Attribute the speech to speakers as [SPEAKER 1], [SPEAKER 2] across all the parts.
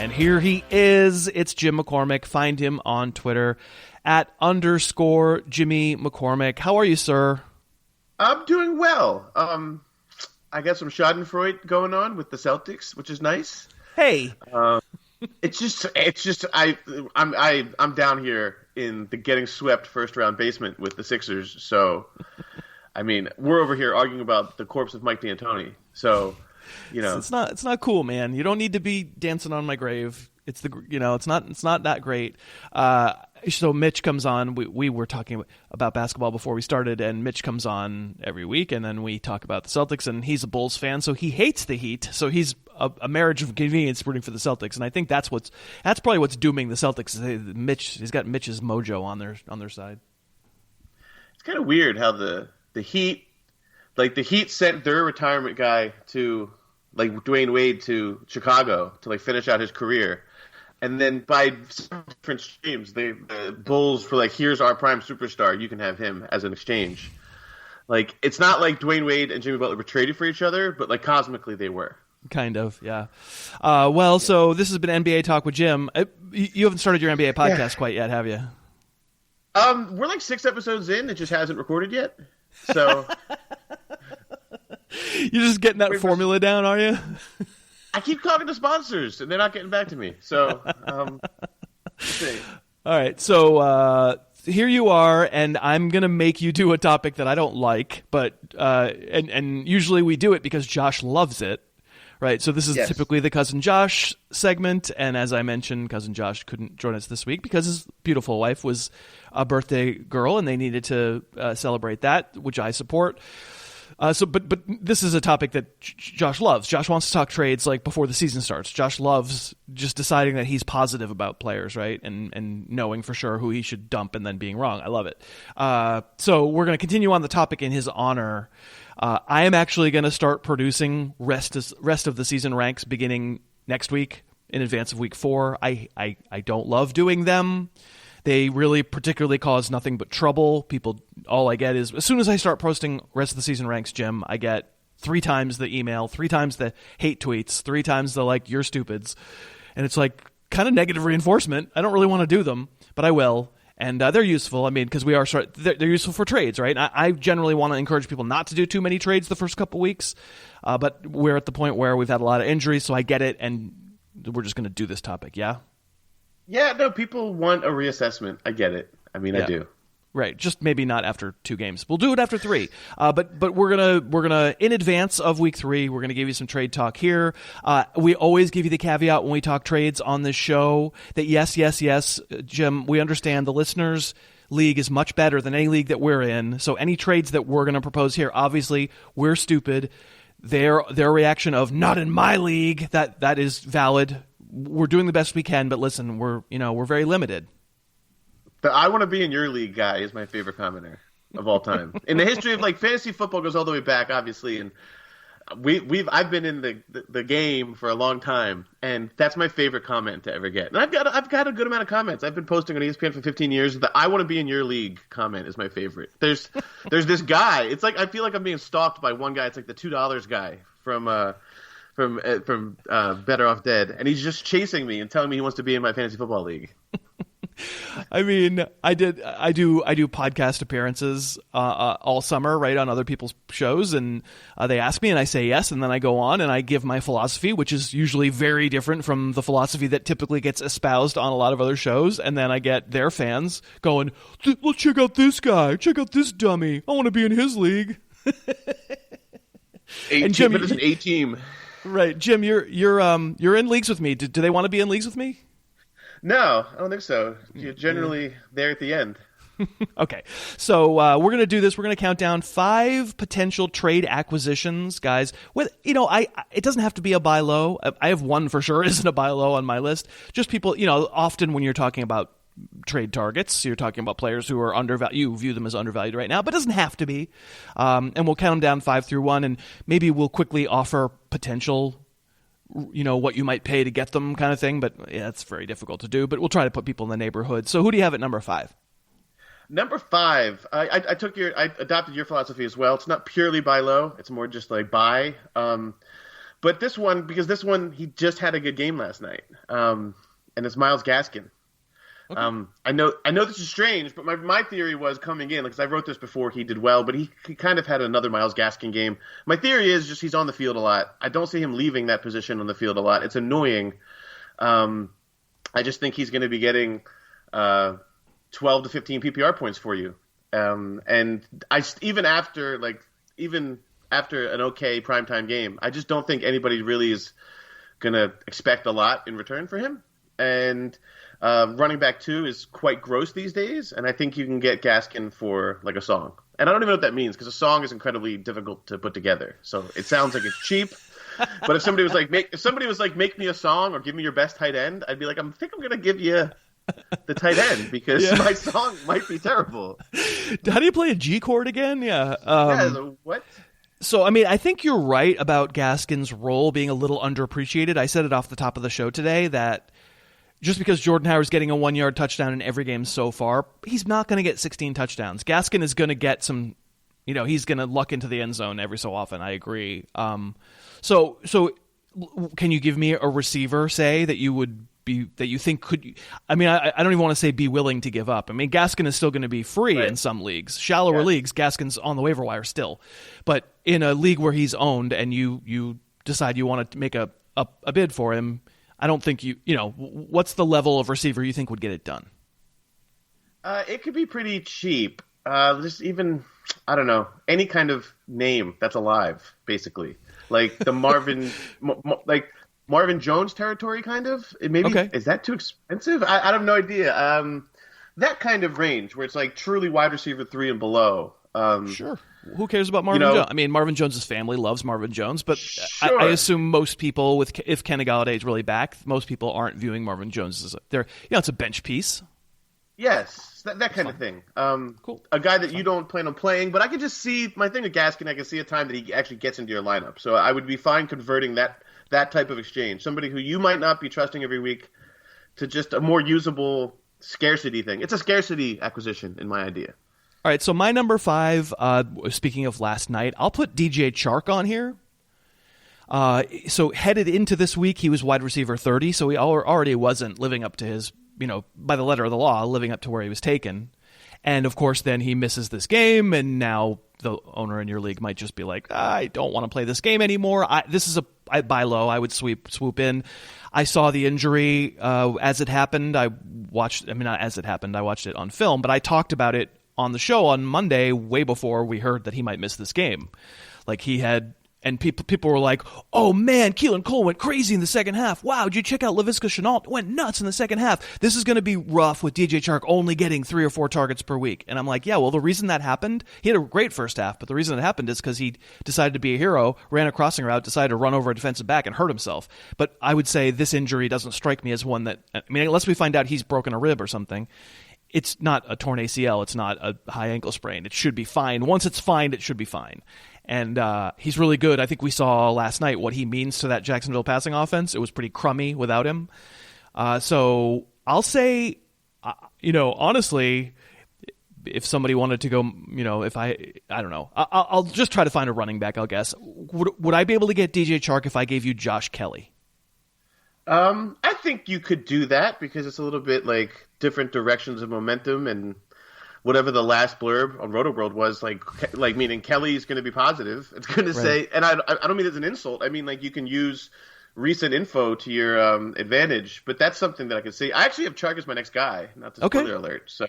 [SPEAKER 1] And here he is. It's Jim McCormick. Find him on Twitter at _Jimmy McCormick. How are you, sir?
[SPEAKER 2] I'm doing well. I got some Schadenfreude going on with the Celtics, which is nice.
[SPEAKER 1] Hey.
[SPEAKER 2] It's just I'm down here in the getting swept first round basement with the Sixers. So, I mean, we're over here arguing about the corpse of Mike D'Antoni. So, you know,
[SPEAKER 1] it's not cool, man. You don't need to be dancing on my grave. It's not that great. So Mitch comes on. We were talking about basketball before we started, and Mitch comes on every week, and then we talk about the Celtics. And he's a Bulls fan, so he hates the Heat. So he's a marriage of convenience rooting for the Celtics, and I think that's probably what's dooming the Celtics. He's got Mitch's mojo on their side.
[SPEAKER 2] It's kind of weird how the Heat, like the Heat, sent their retirement guy to like Dwayne Wade to Chicago to like finish out his career. And then by different streams, the Bulls were like, here's our prime superstar. You can have him as an exchange. Like, it's not like Dwayne Wade and Jimmy Butler were traded for each other, but like cosmically they were.
[SPEAKER 1] Kind of, yeah. So this has been NBA Talk with Jim. You haven't started your NBA podcast quite yet, have you?
[SPEAKER 2] We're like 6 episodes in. It just hasn't recorded yet. So
[SPEAKER 1] you're just getting that formula down, are you?
[SPEAKER 2] I keep talking to sponsors, and they're not getting back to me. So, let's see.
[SPEAKER 1] All right. So here you are, and I'm going to make you do a topic that I don't like, but and usually we do it because Josh loves it, right? So this is typically the Cousin Josh segment, and as I mentioned, Cousin Josh couldn't join us this week because his beautiful wife was a birthday girl, and they needed to celebrate that, which I support. But this is a topic that Josh loves. Josh wants to talk trades like before the season starts. Josh loves just deciding that he's positive about players, right? And knowing for sure who he should dump and then being wrong. I love it. So we're going to continue on the topic in his honor. I am actually going to start producing rest of the season ranks beginning next week in advance of week 4. I don't love doing them. They really particularly cause nothing but trouble. All I get is, as soon as I start posting rest of the season ranks, Jim, I get 3 times the email, 3 times the hate tweets, 3 times the like, you're stupids. And it's like kind of negative reinforcement. I don't really want to do them, but I will. And they're useful. I mean, because they're useful for trades, right? I generally want to encourage people not to do too many trades the first couple weeks. But we're at the point where we've had a lot of injuries, so I get it. And we're just going to do this topic. Yeah.
[SPEAKER 2] Yeah, no, people want a reassessment. I get it. I mean, I do.
[SPEAKER 1] Right, just maybe not after 2 games. We'll do it after 3. But we're gonna in advance of week 3, we're gonna give you some trade talk here. We always give you the caveat when we talk trades on this show that yes, Jim, we understand the listeners' league is much better than any league that we're in. So any trades that we're gonna propose here, obviously, we're stupid. Their reaction of not in my league, that is valid. We're doing the best we can, but listen, we're very limited.
[SPEAKER 2] The I want to be in your league guy is my favorite commenter of all time. In the history of like fantasy football goes all the way back, obviously, and I've been in the game for a long time, and that's my favorite comment to ever get. And I've got a good amount of comments. I've been posting on ESPN for 15 years. The I want to be in your league comment is my favorite. There's this guy. It's like I feel like I'm being stalked by one guy. It's like the $2 guy from Better Off Dead, and he's just chasing me and telling me he wants to be in my fantasy football league.
[SPEAKER 1] I mean, I do podcast appearances all summer, right, on other people's shows, and they ask me, and I say yes, and then I go on and I give my philosophy, which is usually very different from the philosophy that typically gets espoused on a lot of other shows, and then I get their fans going, "Let's check out this guy, check out this dummy. I want to be in his league."
[SPEAKER 2] And Jim, but it's an A team.
[SPEAKER 1] Right, Jim, you're in leagues with me. Do they want to be in leagues with me?
[SPEAKER 2] No, I don't think so. You're generally there at the end.
[SPEAKER 1] Okay, so we're going to do this. We're going to count down 5 potential trade acquisitions, guys. With it doesn't have to be a buy low. I have one for sure isn't a buy low on my list. Just people, often when you're talking about trade targets, you're talking about players who are undervalued. You view them as undervalued right now, but it doesn't have to be. And we'll count them down 5 through 1, and maybe we'll quickly offer potential, what you might pay to get them kind of thing. But yeah, it's very difficult to do. But we'll try to put people in the neighborhood. So who do you have at number 5?
[SPEAKER 2] Number 5, I adopted your philosophy as well. It's not purely buy low. It's more just like buy. But But this one, because this one, he just had a good game last night, and it's Myles Gaskin. Okay. I know this is strange, but my theory was coming in, because I wrote this before he did well, but he kind of had another Myles Gaskin game. My theory is just he's on the field a lot. I don't see him leaving that position on the field a lot. It's annoying. I just think he's going to be getting 12 to 15 PPR points for you. And even after an okay primetime game, I just don't think anybody really is going to expect a lot in return for him. And running back 2 is quite gross these days, and I think you can get Gaskin for like a song. And I don't even know what that means, because a song is incredibly difficult to put together. So it sounds like it's cheap. But if somebody was like, make me a song or give me your best tight end, I'd be like, I think I'm going to give you the tight end, because my song might be terrible.
[SPEAKER 1] How do you play a G chord again? Yeah.
[SPEAKER 2] What?
[SPEAKER 1] So, I mean, I think you're right about Gaskin's role being a little underappreciated. I said it off the top of the show today that just because Jordan Howard's getting a 1-yard touchdown in every game so far, he's not going to get 16 touchdowns. Gaskin is going to get some, he's going to luck into the end zone every so often. I agree. So can you give me a receiver, say, that you think could? I mean, I don't even want to say be willing to give up. I mean, Gaskin is still going to be free in some leagues, shallower leagues. Gaskin's on the waiver wire still, but in a league where he's owned and you decide you want to make a bid for him, I don't think what's the level of receiver you think would get it done?
[SPEAKER 2] It could be pretty cheap. Just even, I don't know, any kind of name that's alive, basically. Like the Marvin Jones territory, kind of. Is that too expensive? I have no idea. That kind of range where it's like truly wide receiver 3 and below.
[SPEAKER 1] Sure. Who cares about Marvin Jones? I mean, Marvin Jones' family loves Marvin Jones, but sure. I assume most people, if Kenny Galladay is really back, most people aren't viewing Marvin Jones as it's a bench piece.
[SPEAKER 2] Yes, that kind of thing. Cool. A guy that you don't plan on playing, but I can just see my thing with Gaskin. I can see a time that he actually gets into your lineup, so I would be fine converting that type of exchange. Somebody who you might not be trusting every week to just a more usable scarcity thing. It's a scarcity acquisition in my idea.
[SPEAKER 1] All right, so my number 5, speaking of last night, I'll put DJ Chark on here. So headed into this week, he was wide receiver 30, so he already wasn't living up to his, by the letter of the law, living up to where he was taken. And, of course, then he misses this game, and now the owner in your league might just be like, I don't want to play this game anymore. This is I buy low. I would swoop in. I saw the injury as it happened. Not as it happened. I watched it on film, but I talked about it on the show on Monday, way before we heard that he might miss this game. Like he had, and people were like, "Oh man, Keelan Cole went crazy in the second half. Wow, did you check out Laviska Shenault? Went nuts in the second half. This is going to be rough with DJ Chark only getting 3 or 4 targets per week." And I'm like, yeah, well, the reason that happened, he had a great first half, but the reason it happened is because he decided to be a hero, ran a crossing route, decided to run over a defensive back and hurt himself. But I would say this injury doesn't strike me as one that, unless we find out he's broken a rib or something, it's not a torn ACL. It's not a high ankle sprain. It should be fine. Once it's fine, it should be fine. And he's really good. I think we saw last night what he means to that Jacksonville passing offense. It was pretty crummy without him. So I'll say, honestly, if somebody wanted to go, if I don't know, I'll just try to find a running back, I'll guess. Would I be able to get DJ Chark if I gave you Josh Kelly?
[SPEAKER 2] I think you could do that because it's a little bit like different directions of momentum, and whatever the last blurb on RotoWorld was like meaning Kelly's going to be positive. It's going to say, and I don't mean it as an insult. I mean like you can use recent info to your advantage, but that's something that I can see. I actually have Chark as my next guy. Not to spoiler alert. So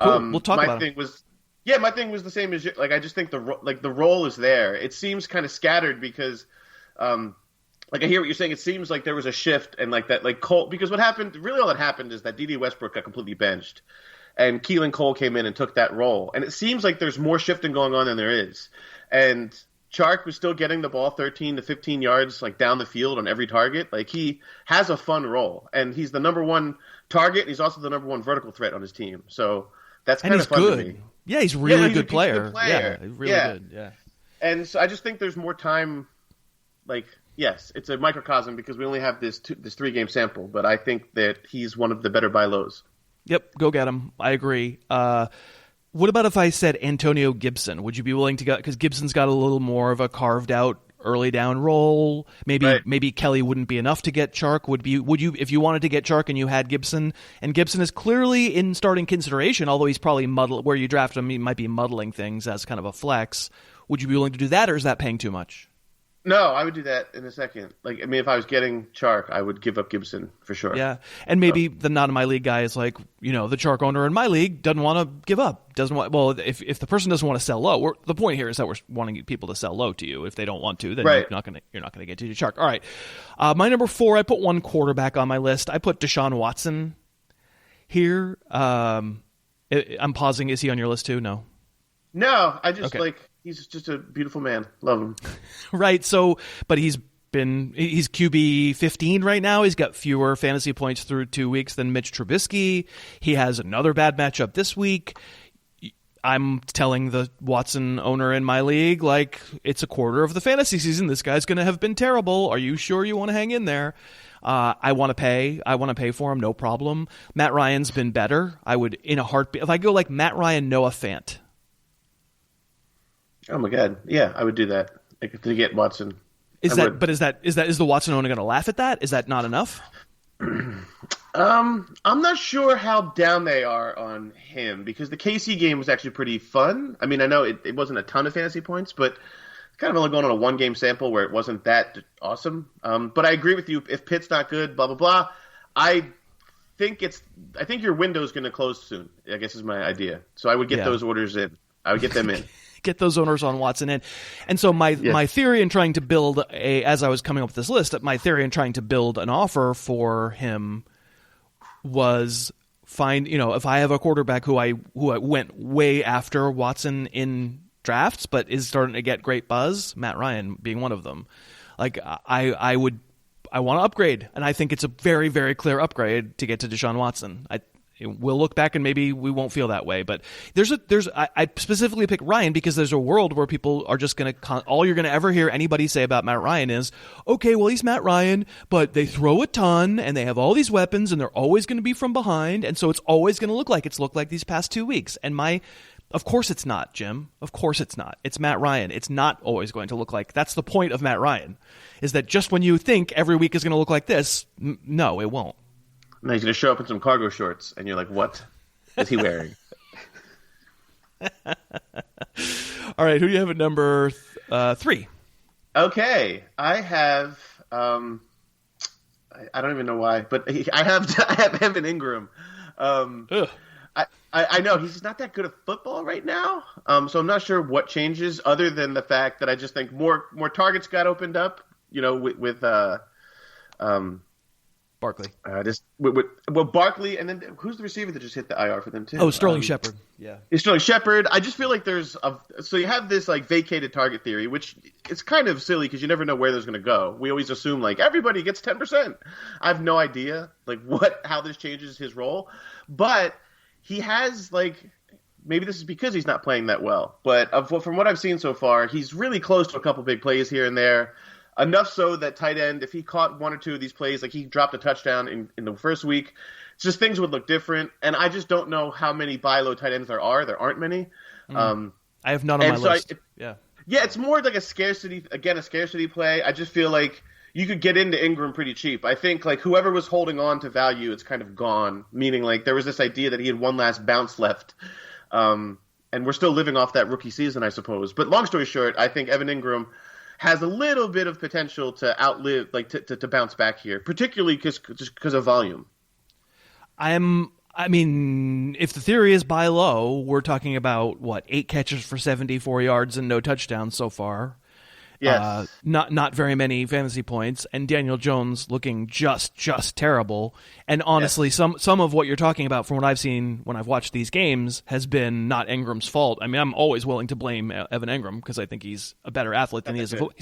[SPEAKER 1] cool. We'll talk about it.
[SPEAKER 2] My thing was the same as like I just think the role is there. It seems kind of scattered because. Like I hear what you're saying. It seems like there was a shift and like that, like Cole. Because what happened, really, all that happened is that D.D. Westbrook got completely benched, and Keelan Cole came in and took that role. And it seems like there's more shifting going on than there is. And Chark was still getting the ball 13 to 15 yards, like down the field on every target. Like he has a fun role, and he's the number 1 target. And he's also the number 1 vertical threat on his team. So that's kind of fun to me.
[SPEAKER 1] Yeah, he's really good player. Yeah, really good. Yeah.
[SPEAKER 2] And so I just think there's more time, like. Yes, it's a microcosm because we only have this 3-game sample, but I think that he's one of the better buy lows.
[SPEAKER 1] Yep, go get him. I agree. What about if I said Antonio Gibson? Would you be willing to go? Because Gibson's got a little more of a carved out early down role.
[SPEAKER 2] Right.
[SPEAKER 1] Maybe Kelly wouldn't be enough to get Chark. Would you if you wanted to get Chark and you had Gibson, and Gibson is clearly in starting consideration, although he's probably where you draft him, he might be muddling things as kind of a flex. Would you be willing to do that, or is that paying too much?
[SPEAKER 2] No, I would do that in a second. Like, I mean, if I was getting Chark, I would give up Gibson for sure.
[SPEAKER 1] Yeah, and maybe the not in my league guy is like, the Chark owner in my league doesn't want to give up. Doesn't want. Well, if the person doesn't want to sell low, the point here is that we're wanting people to sell low to you. If they don't want to, then
[SPEAKER 2] right.
[SPEAKER 1] you're not gonna get to your Chark. All right, my number 4. I put one quarterback on my list. I put Deshaun Watson here. I'm pausing. Is he on your list too? No.
[SPEAKER 2] No, I just he's just a beautiful man. Love him.
[SPEAKER 1] Right. So, but he's QB 15 right now. He's got fewer fantasy points through 2 weeks than Mitch Trubisky. He has another bad matchup this week. I'm telling the Watson owner in my league, like, it's a quarter of the fantasy season. This guy's going to have been terrible. Are you sure you want to hang in there? I want to pay. I want to pay for him. No problem. Matt Ryan's been better. I would, in a heartbeat, if I go like Matt Ryan, Noah Fant.
[SPEAKER 2] Oh my God. Yeah, I would do that. Like, to get Watson.
[SPEAKER 1] Is the Watson owner going to laugh at that? Is that not enough?
[SPEAKER 2] I'm not sure how down they are on him, because the KC game was actually pretty fun. I mean, I know it wasn't a ton of fantasy points, but it's kind of only going on a 1-game sample where it wasn't that awesome. But I agree with you. If Pitt's not good, blah, blah, blah. I think your window is going to close soon, I guess is my idea. So I would get those orders in. I would get them in.
[SPEAKER 1] Get those owners on Watson in. And so my theory in trying to build as I was coming up with this list, my theory in trying to build an offer for him was if I have a quarterback who I went way after Watson in drafts, but is starting to get great buzz, Matt Ryan being one of them. Like, I want to upgrade, and I think it's a very, very clear upgrade to get to Deshaun Watson. We'll look back and maybe we won't feel that way, but I specifically picked Ryan because there's a world where people are just going to, all you're going to ever hear anybody say about Matt Ryan is, okay, well, he's Matt Ryan, but they throw a ton and they have all these weapons and they're always going to be from behind. And so it's always going to look like it's looked like these past 2 weeks. And of course it's not, Jim. Of course it's not. It's Matt Ryan. It's not always going to look like, that's the point of Matt Ryan, is that just when you think every week is going to look like this, no, it won't.
[SPEAKER 2] Now he's going to show up in some cargo shorts, and you're like, what is he wearing?
[SPEAKER 1] All right, who do you have at number 3? Okay,
[SPEAKER 2] I have I don't even know why, but I have Evan Ingram. I know he's not that good at football right now, so I'm not sure what changes other than the fact that I just think more targets got opened up, with
[SPEAKER 1] Barkley.
[SPEAKER 2] Barkley, and then who's the receiver that just hit the IR for them too?
[SPEAKER 1] Oh, Sterling Shepard. Yeah,
[SPEAKER 2] it's Sterling Shepard. I just feel like so you have this like vacated target theory, which it's kind of silly because you never know where there's going to go. We always assume like everybody gets 10%. I have no idea like how this changes his role, but he has like, maybe this is because he's not playing that well, but from what I've seen so far, he's really close to a couple big plays here and there. Enough so that tight end, if he caught 1 or 2 of these plays, like he dropped a touchdown in the first week, it's just things would look different. And I just don't know how many buy low tight ends there are. There aren't many.
[SPEAKER 1] I have none on my list.
[SPEAKER 2] Yeah, it's more like a scarcity play. I just feel like you could get into Ingram pretty cheap. I think like whoever was holding on to value, it's kind of gone. Meaning like there was this idea that he had one last bounce left. And we're still living off that rookie season, I suppose. But long story short, I think Evan Ingram has a little bit of potential to outlive, like to bounce back here, particularly because of volume.
[SPEAKER 1] I mean, if the theory is buy low, we're talking about 8 catches for 74 yards and no touchdowns so far.
[SPEAKER 2] Yes.
[SPEAKER 1] Not very many fantasy points, and Daniel Jones looking just terrible. And honestly, some of what you're talking about from what I've seen when I've watched these games has been not Ingram's fault. I mean, I'm always willing to blame Evan Ingram because I think he's a better athlete than he is. But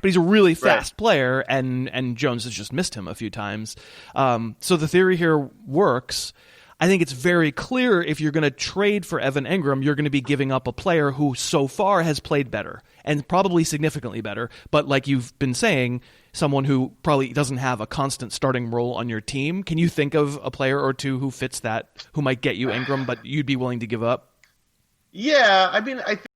[SPEAKER 1] he's a really fast player, and Jones has just missed him a few times. So the theory here works. I think it's very clear if you're going to trade for Evan Ingram, you're going to be giving up a player who so far has played better and probably significantly better. But like you've been saying, someone who probably doesn't have a constant starting role on your team. Can you think of a player or two who fits that, who might get you Ingram, but you'd be willing to give up?
[SPEAKER 2] Yeah, I mean, I think